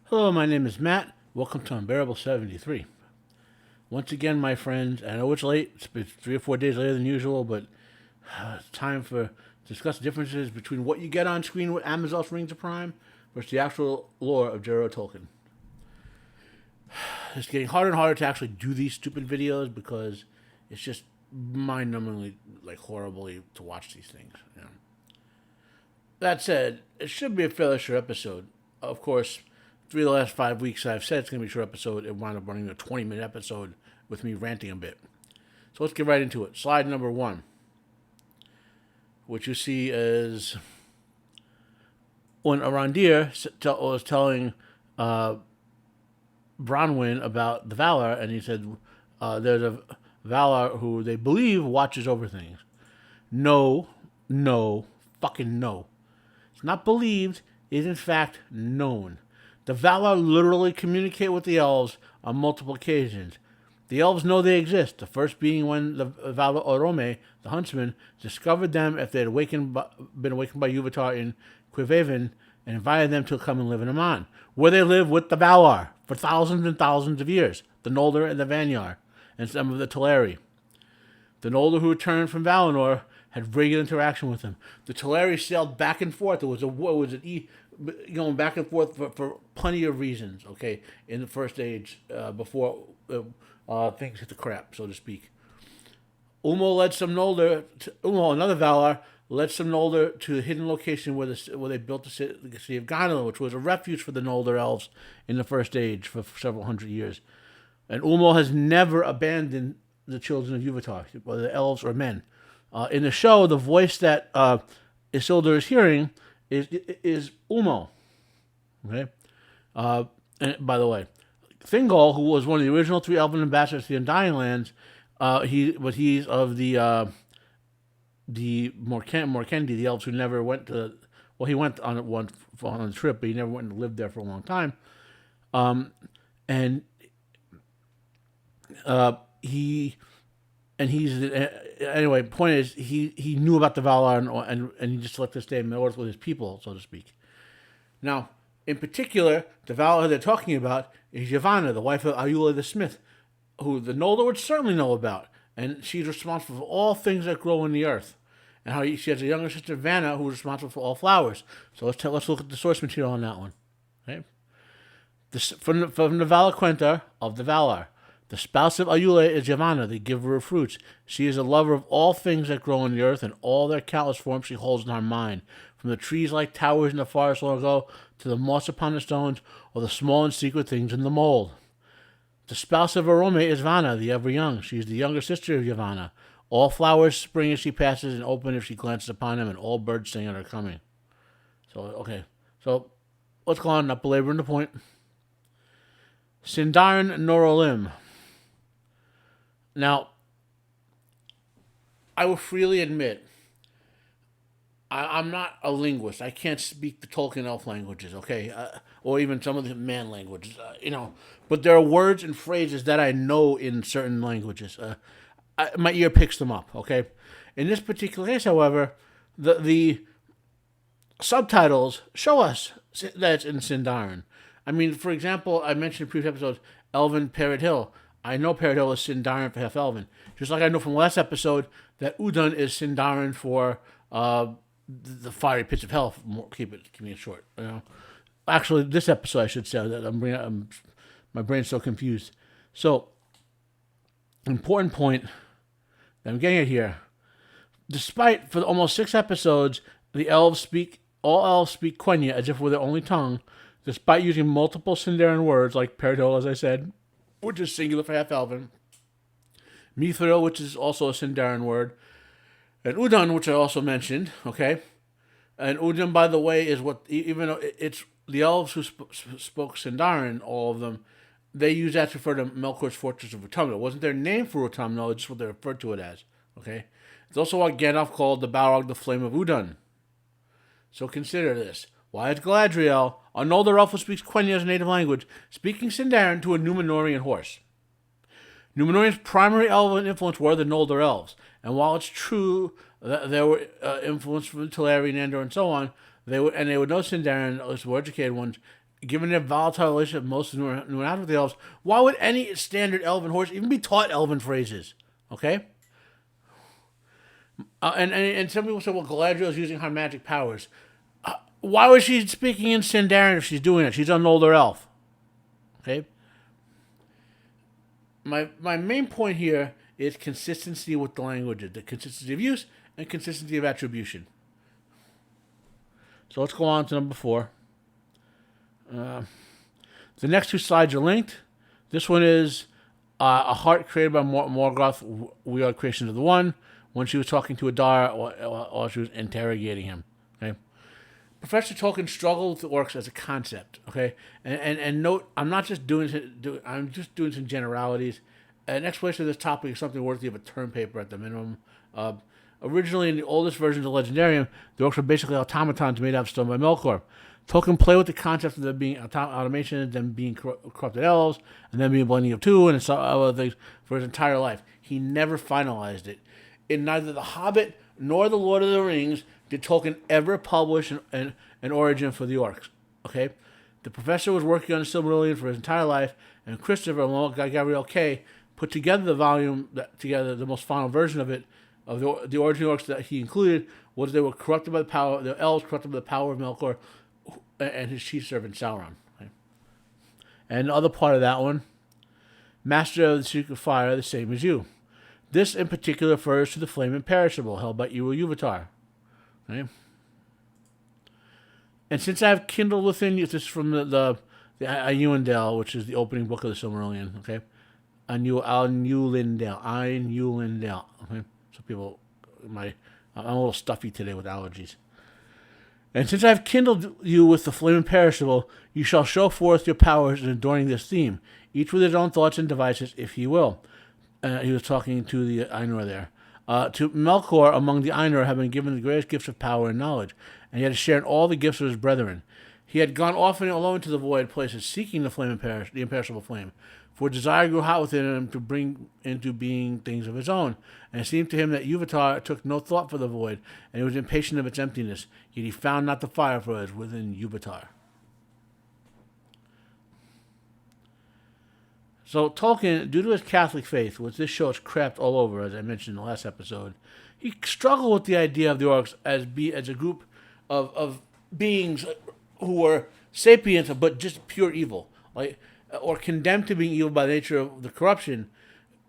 Hello, my name is Matt. Welcome to Unbearable 73. Once again, my friends, I know it's late. It's been 3 or 4 days later than usual, but it's time to discuss differences between what you get on screen with Amazoff's Rings of Prime versus the actual lore of J.R.R. Tolkien. It's getting harder and harder to actually do these stupid videos because it's just mind-numbingly, horribly to watch these things. That said, it should be a fairly short episode. Of course, 3 of the last 5 weeks I've said it's going to be a short episode. It wound up running a 20-minute episode with me ranting a bit. So let's get right into it. Slide number 1. What you see is when Arondir was telling Bronwyn about the Valar, and he said there's a Valar who they believe watches over things. No, fucking no. It's not believed, it is in fact known. The Valar literally communicate with the elves on multiple occasions. The elves know they exist, the first being when the Valar Orome, the huntsman, discovered them after they had been awakened by Yuvatar in Quivhaven and invited them to come and live in Aman, where they live with the Valar for thousands and thousands of years, the Noldor and the Vanyar, and some of the Teleri. The Noldor who returned from Valinor had regular interaction with them. The Teleri sailed back and forth. It was going back and forth for plenty of reasons, okay, in the First Age, before things hit the crap, so to speak. Umo, another Valar, led some Noldor to a hidden location where they built the city of Gondolin, which was a refuge for the Noldor elves in the First Age for several hundred years. And Ulmo has never abandoned the children of Yuvatar, whether the elves or men. In the show, the voice that Isildur is hearing is Ulmo. Okay. And by the way, Thingol, who was one of the original 3 elven ambassadors to the Undying Lands, he's of the Morkendi, the elves who never went to. Well, he went on a trip, but he never went and lived there for a long time. Anyway. Point is, he knew about the Valar and he just let this stay in Middle Earth with his people, so to speak. Now, in particular, the Valar they're talking about is Yavanna, the wife of Ayula the Smith, who the Noldor would certainly know about, and she's responsible for all things that grow in the earth. And how she has a younger sister, Vanna, who's responsible for all flowers. So let's look at the source material on that one. Okay, from the Valaquenta of the Valar. The spouse of Ayula is Yavanna, the giver of fruits. She is a lover of all things that grow in the earth, and all their countless forms she holds in her mind, from the trees like towers in the forest long ago, to the moss upon the stones, or the small and secret things in the mold. The spouse of Orome is Vanna, the ever-young. She is the younger sister of Yavanna. All flowers spring as she passes, and open if she glances upon them, and all birds sing at her coming. So let's go on, not belaboring the point. Sindarin Norolim. Now, I will freely admit, I'm not a linguist. I can't speak the Tolkien elf languages, okay? Or even some of the man languages, But there are words and phrases that I know in certain languages. My ear picks them up, okay? In this particular case, however, the subtitles show us that it's in Sindarin. I mean, for example, I mentioned in previous episodes, Elven Perid Hill. I know Perid Hill is Sindarin for half Elven. Just like I know from the last episode that Udun is Sindarin for the fiery pits of hell. Keeping it short. Actually, this episode I should say that my brain's so confused. So, important point that I'm getting at here. Despite for almost 6 episodes, all elves speak Quenya as if with their only tongue. Despite using multiple Sindarin words like Perid Hill, as I said, which is singular for half Elven, Mithril, which is also a Sindarin word, and Udun, which I also mentioned, okay? And Udun, by the way, is what, even though it's the elves who spoke Sindarin, all of them, they use that to refer to Melkor's fortress of Utumno. It wasn't their name for Utumno, it's just what they referred to it as, okay? It's also what Gandalf called the Balrog, the Flame of Udun. So consider this. Why is Galadriel, a Noldor elf who speaks Quenya as a native language, speaking Sindarin to a Númenórean horse? Númenórean's primary elven influence were the Noldor elves, and while it's true that there were influence from Teleri, Nandor, and so on, they would know Sindarin, at least the educated ones, Given their volatile relationship most of New with the elves, why would any standard elven horse even be taught elven phrases? Okay? And some people say, well, Galadriel is using her magic powers. Why was she speaking in Sindarian if she's doing it? She's an older elf. Okay? My main point here is consistency with the languages, the consistency of use and consistency of attribution. So let's go on to number 4. The next 2 slides are linked. This one is a heart created by Morgoth. We are creation of the One when she was talking to Adar while she was interrogating him. Okay, Professor Tolkien struggled with orcs as a concept. Okay, and note, I'm not just I'm just doing some generalities. An explanation of this topic is something worthy of a term paper at the minimum. Originally, in the oldest versions of Legendarium, the orcs were basically automatons made out of stone by Melkor. Tolkien played with the concept of them being automation, them being corrupted elves, and then being a blending of two, and some other things for his entire life. He never finalized it. In neither The Hobbit nor The Lord of the Rings did Tolkien ever publish an origin for the orcs. Okay, the professor was working on the Silmarillion for his entire life, and Christopher, along with Gabriel Kay, put together the most final version of it, of the origin orcs that he included, was they were corrupted by the power, the elves corrupted by the power of Melkor and his chief servant Sauron. Okay? And the other part of that one, Master of the Secret Fire, the same as you. This in particular refers to the flame imperishable held by Iluvatar. Okay? And since I have kindled within you, this is from the Ayunindale, which is the opening book of the Silmarillion. Okay, Ayunindale. Okay, so people, I'm a little stuffy today with allergies. And since I have kindled you with the flame imperishable, you shall show forth your powers in adorning this theme, each with his own thoughts and devices, if he will. He was talking to the Ainur there. To Melkor, among the Ainur, have been given the greatest gifts of power and knowledge, and he had shared all the gifts of his brethren. He had gone often alone to the void places, seeking the imperishable flame, for desire grew hot within him to bring into being things of his own. And it seemed to him that Iluvatar took no thought for the void, and he was impatient of its emptiness, yet he found not the fire for it within Iluvatar. So Tolkien, due to his Catholic faith, which this show is crapped all over, as I mentioned in the last episode, he struggled with the idea of the orcs as a group of beings who were sapiens but just pure evil, or condemned to being evil by the nature of the corruption,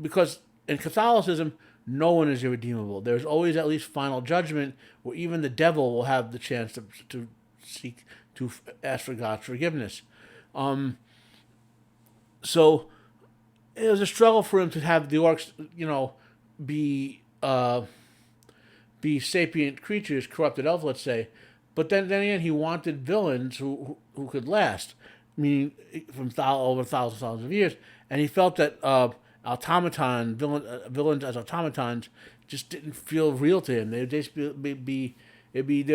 because in Catholicism, no one is irredeemable. There's always at least final judgment, where even the devil will have the chance to ask for God's forgiveness. So it was a struggle for him to have the orcs, be sapient creatures, corrupted elves, let's say. But then again, he wanted villains who could last, meaning from over thousands of years. And he felt that villains as automatons just didn't feel real to him. There'd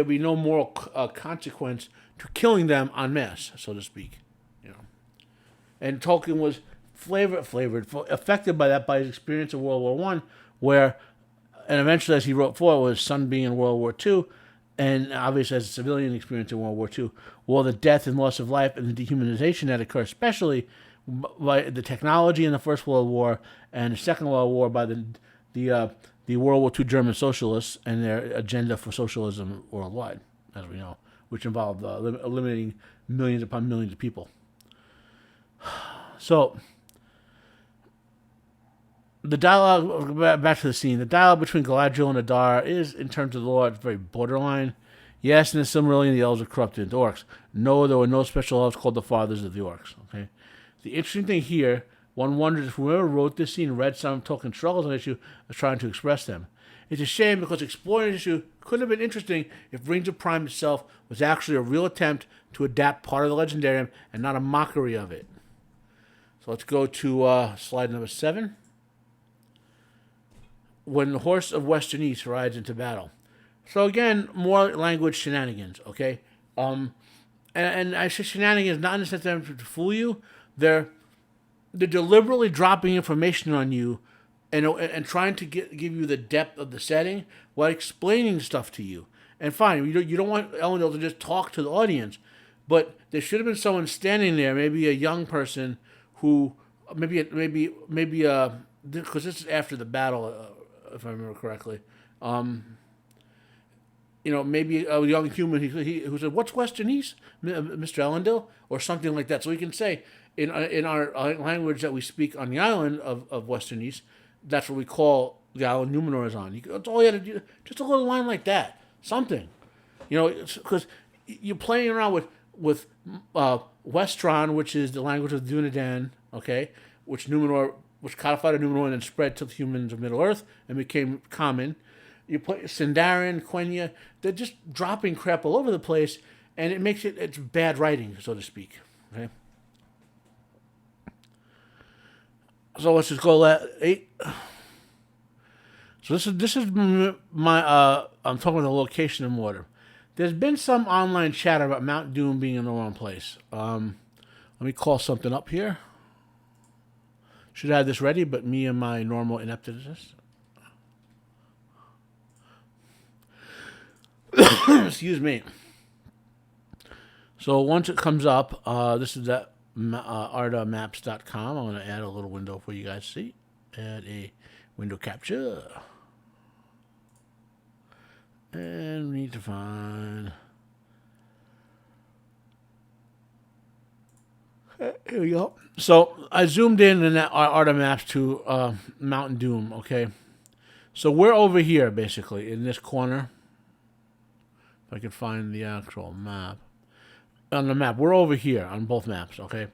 be no moral consequence to killing them en masse, so to speak. And Tolkien was affected by that, by his experience of World War I, and eventually, as he wrote for, his son being in World War II, and obviously as a civilian experience in World War II, the death and loss of life and the dehumanization that occurred, especially by the technology in the First World War and the Second World War by the World War II German socialists and their agenda for socialism worldwide, as we know, which involved eliminating millions upon millions of people. So, the dialogue, back to the scene, the dialogue between Galadriel and Adar is, in terms of the lore, very borderline. Yes, in the Silmarillion, the elves are corrupted into orcs. No, there were no special elves called the fathers of the orcs. Okay. The interesting thing here, one wonders if whoever wrote this scene read some of Tolkien's struggles on the issue of trying to express them. It's a shame because exploring the issue could have been interesting if Rings of Prime itself was actually a real attempt to adapt part of the Legendarium and not a mockery of it. So let's go to slide number 7. When the Horse of Western East rides into battle. So again, more language shenanigans, okay? And I say shenanigans not in the sense that to fool you. They're deliberately dropping information on you and trying to give you the depth of the setting while explaining stuff to you. And fine, you don't want Elendil to just talk to the audience, But there should have been someone standing there, maybe a young person who, because this is after the battle, if I remember correctly. Maybe a young human who said, "What's Westernese, Mr. Ellendale?" or something like that. So we can say, in our language that we speak on the island of Westernese, that's what we call the island Numenor is on. That's all you had to do. Just a little line like that. Something. Because you're playing around with Westron, which is the language of Dunedain, okay, which codified in Numenor and then spread to the humans of Middle Earth and became common. You play Sindarin, Quenya, they're just dropping crap all over the place, and it makes it's bad writing, so to speak. Okay. So let's just go 8. So this is my I'm talking about the location in water. There's been some online chatter about Mount Doom being in the wrong place. Let me call something up here. Should have this ready, but me and my normal ineptness. Excuse me. So once it comes up, this is at artamaps.com. I'm going to add a little window for you guys to see. Add a window capture. And we need to find... Here we go. So I zoomed in that Artamaps to Mountain Doom, okay? So we're over here, basically, in this corner. If I can find the actual map. On the map, we're over here on both maps, okay?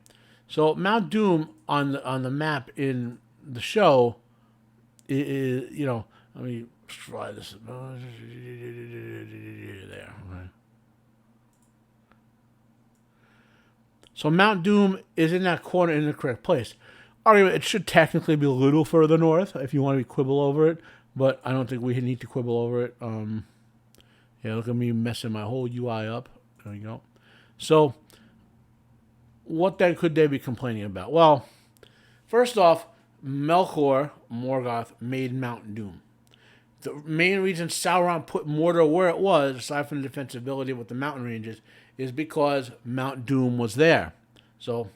So Mount Doom on the map in the show is, let me try this. There, okay. So Mount Doom is in that corner in the correct place. It should technically be a little further north if you want to quibble over it, but I don't think we need to quibble over it. Yeah, look at me messing my whole UI up. There you go. So, what then could they be complaining about? Well, first off, Melkor Morgoth made Mount Doom. The main reason Sauron put Mordor where it was, aside from the defensibility with the mountain ranges, is because Mount Doom was there. So,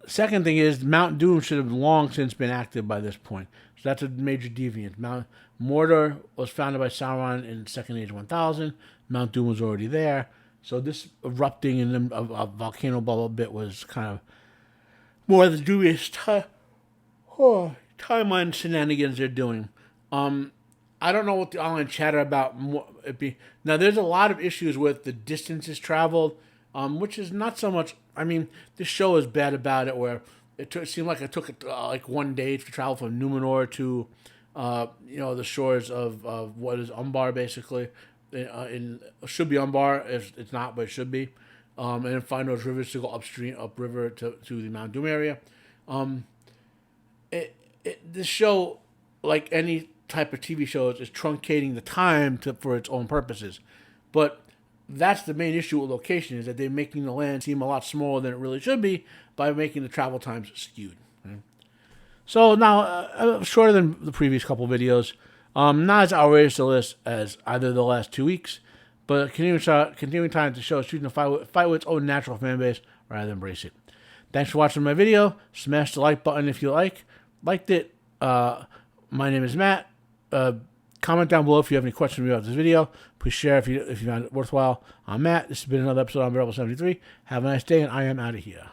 second thing is, Mount Doom should have long since been active by this point. So that's a major deviance. Mount Mordor was founded by Sauron in Second Age 1000. Mount Doom was already there. So this erupting in a volcano bubble bit was kind of more the dubious timeline shenanigans they're doing. I don't know what the online chatter about it be. Now, there's a lot of issues with the distances traveled, which is not so much. I mean, this show is bad about it, where it seemed like it took like 1 day to travel from Numenor to, the shores of what is Umbar, basically. It should be Umbar, if it's not, but it should be. And then find those rivers to go upriver to the Mount Doom area. This show, like any type of TV shows, is truncating the time for its own purposes. But that's the main issue with location, is that they're making the land seem a lot smaller than it really should be by making the travel times skewed. Okay? So now, shorter than the previous couple videos, not as outrageous a list as either the last 2 weeks, but continuing time to show shooting to fight with its own natural fan base rather than embrace it. Thanks for watching my video. Smash the like button if you liked it. My name is Matt. Comment down below if you have any questions about this video. Please share if you found it worthwhile. I'm Matt. This has been another episode on Variable 73. Have a nice day, and I am out of here.